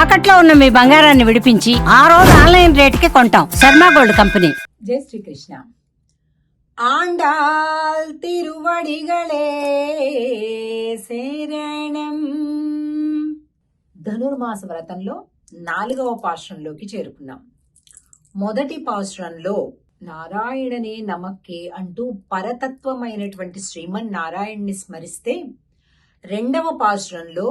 తాకట్లో ఉన్న మీ బంగారాన్ని విడిపించి ఆ రోజు ఆన్లైన్ రేటుకి కొంటాం. Sharma gold company. జై శ్రీకృష్ణ. ఆండాల్ తిరువడిగళే శరణం. ధనుర్మాస వ్రతంలో 4వ పాశ్రంలోకి చేరుకున్నాం. మొదటి పాశ్రంలో నారాయణనే నమక్కే అంటూ పరతత్వమైనటువంటి శ్రీమన్నారాయణ్ణి స్మరిస్తే, 2వ పాశ్రంలో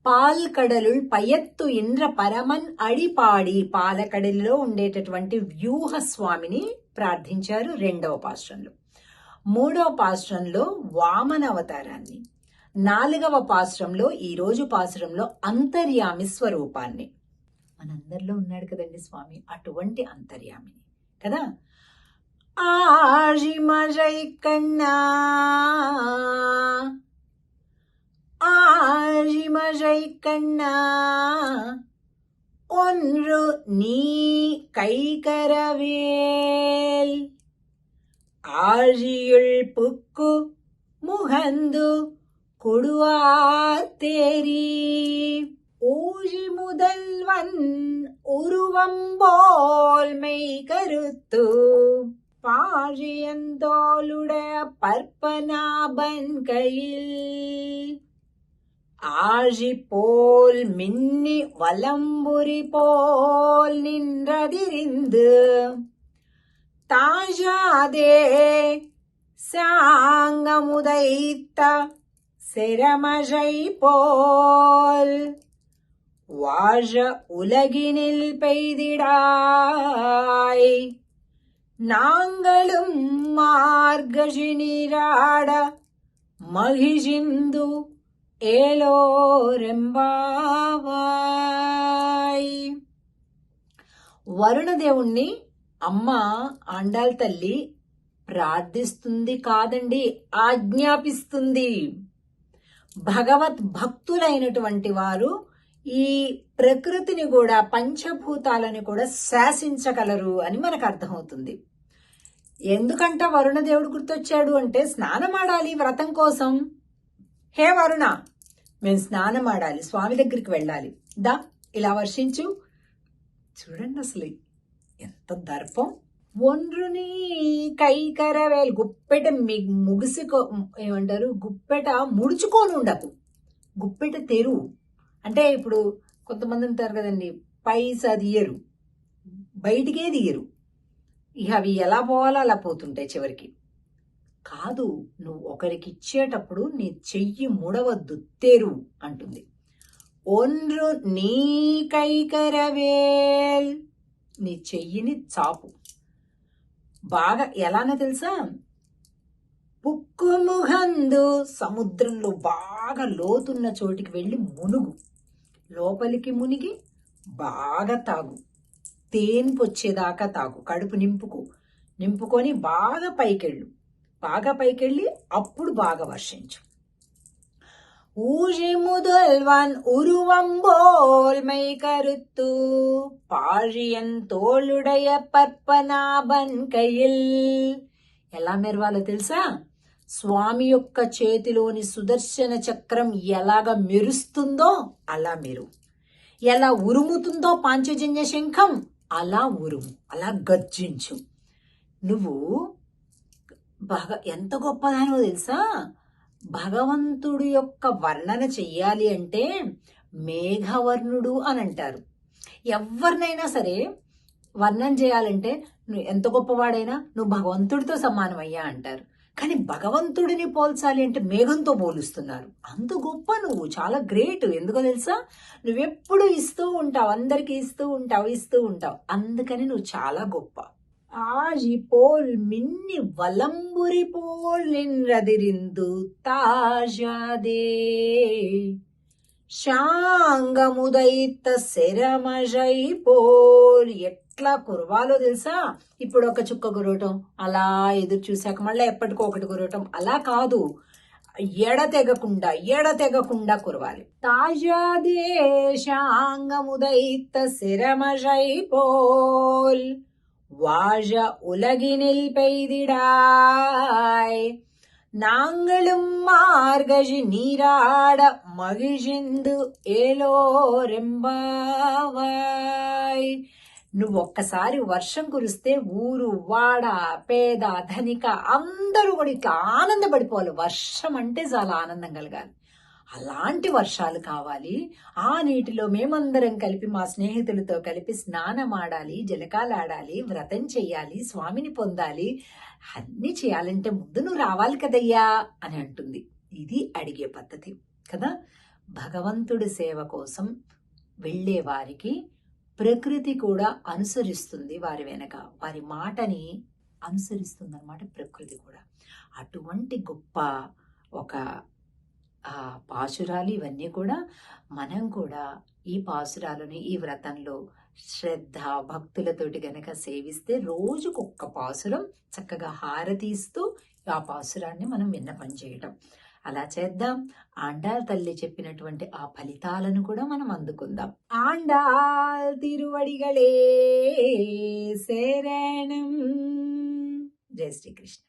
పాల్కడలుల్ పయత్తు ఇంద్ర పరమన్ అడిపాడి పాలకడలిలో ఉండేటటువంటి వ్యూహ స్వామిని ప్రార్థించారు 2వ పాశ్రంలో. 3వ పాశ్రంలో వామన అవతారాన్ని, 4వ పాశ్రంలో ఈ రోజు పాశ్రంలో అంతర్యామి స్వరూపాన్ని. మనందరిలో ఉన్నాడు కదండి స్వామి, అటువంటి అంతర్యామిని కదా. ఆజిమజై కన్నా ஆழிமழை கண்ணா ஒன்று நீ கைகரவேல் ஆழியுள் புக்கு முகந்து கொடுவாத்தேரி ஊழி முதல்வன் உருவம்போல் மெய் கருத்து பாழியந்தோளுடைய பற்பனாபன் கையில் ஆழி போல் மின்னி வலம்புரி போல் நின்றதிரிந்து தாஜாதே சாங்கமுதைத்த செரமழை போல் வாழ உலகினில் பெய்திடாய் நாங்களும் மார்கழி நீராட மகிழ்ந்து ఏలోరెంబావాయ్. వరుణదేవుణ్ణి అమ్మ ఆండాల్ తల్లి ప్రార్థిస్తుంది కాదండి, ఆజ్ఞాపిస్తుంది. భగవత్ భక్తులైనటువంటి వారు ఈ ప్రకృతిని కూడా, పంచభూతాలను కూడా శాసించగలరు అని మనకు అర్థమవుతుంది. ఎందుకంట వరుణదేవుడు గుర్తొచ్చాడు అంటే, స్నానమాడాలి వ్రతం కోసం. హే వరుణ, మేము స్నానం ఆడాలి, స్వామి దగ్గరికి వెళ్ళాలి, దా ఇలా వర్షించు. చూడండి అసలు ఎంత దర్పం. ఒండ్రుని కైకరవేలు, గుప్పెట ఏమంటారు, గుప్పెట ముడుచుకొని ఉండకు, గుప్పెట తెరువు. అంటే ఇప్పుడు కొంతమంది ఉంటారు కదండి, పైసా తీయరు, బయటికే తీయరు, ఇక అవి ఎలా పోవాలో అలా పోతుంటాయి చివరికి. కాదు, నువ్వు ఒకరికి ఇచ్చేటప్పుడు నీ చెయ్యి ముడవద్దు, తెరు అంటుంది. ఒండ్రు నీ కైకరవేల్, నీ చెయ్యిని చాపు. బాగా ఎలానో తెలుసా, పుక్కు ముహందు, సముద్రంలో బాగా లోతున్న చోటికి వెళ్ళి మునుగు, లోపలికి మునిగి బాగా తాగు, తేన్పు వచ్చేదాకా తాగు, కడుపు నింపుకొని బాగా పైకెళ్ళి అప్పుడు బాగా వర్షించు. ஊழி முதல்வன் உருவம்போல் மெய் கருத்து பாழியன் தோளுடைய పర్పనాభన్ కైల్. ఎలా మెరవాలో తెలుసా, స్వామి యొక్క చేతిలోని సుదర్శన చక్రం ఎలాగ మెరుస్తుందో అలా మెరువు, ఎలా ఉరుముతుందో పాంచజన్య శంఖం అలా ఉరుము, అలా గర్జించు. నువ్వు ఎంత గొప్పదానో తెలుసా. భగవంతుడు యొక్క వర్ణన చెయ్యాలి అంటే మేఘవర్ణుడు అని అంటారు. ఎవరినైనా సరే వర్ణన చేయాలంటే, నువ్వు ఎంత గొప్పవాడైనా నువ్వు భగవంతుడితో సమానమయ్యా అంటారు. కానీ భగవంతుడిని పోల్చాలి అంటే మేఘంతో పోలుస్తున్నారు. అంత గొప్ప నువ్వు, చాలా గ్రేట్. ఎందుకో తెలుసా, నువ్వెప్పుడు ఇస్తూ ఉంటావు, అందరికి ఇస్తూ ఉంటావు, అందుకని నువ్వు చాలా గొప్ప. ఆజి పోల్ మిన్ని వలంబురి పోల్ నిన్రదిరిందు తాజాదే శాంగముదైత శరమజై పోల్. ఎట్లా కురవాలో తెలుసా, ఇప్పుడు ఒక చుక్క కురవటం, అలా ఎదురు చూశాక మళ్ళీ ఎప్పటికో ఒకటి కురవటం, అలా కాదు, ఎడతెగకుండా కురవాలి. తాజాదే శాంగముదైత శరమజై పోల్ வாழ உலகினில் பெய்திடாய் நாங்களும் மார்கழி நீராட మగిజిందు ఏలో రెంబావాయ్. నువ్వు ఒక్కసారి వర్షం కురిస్తే ఊరు వాడ పేద ధనిక అందరూ కూడా ఇట్లా ఆనందపడిపోవాలి. వర్షం అంటే చాలా ఆనందం కలగాలి. అలాంటి వర్షాలు కావాలి. ఆ నీటిలో మేమందరం కలిపి మా స్నేహితులతో కలిపి స్నానం ఆడాలి, జలకాలాడాలి, వ్రతం చెయ్యాలి, స్వామిని పొందాలి. అన్ని చేయాలంటే ముందు నువ్వు రావాలి కదయ్యా అని అంటుంది. ఇది అడిగే పద్ధతి కదా. భగవంతుడి సేవ కోసం వెళ్ళే వారికి ప్రకృతి కూడా అనుసరిస్తుంది. వారి వెనక వారి మాటని అనుసరిస్తుంది అన్నమాట ప్రకృతి కూడా. అటువంటి గొప్ప ఒక పాశురాలు ఇవన్నీ కూడా మనం కూడా ఈ పాశురాలని ఈ వ్రతంలో శ్రద్ధ భక్తులతోటి గనక సేవిస్తే రోజుకొక్క పాసురం చక్కగా హారతీస్తూ ఆ పాసురాన్ని మనం విన్నపం చేయటం. అలా చేద్దాం. ఆండాల్ తల్లి చెప్పినటువంటి ఆ ఫలితాలను కూడా మనం అందుకుందాం. ఆండాల్ తిరువడిగలే శరణం. జై శ్రీకృష్ణ.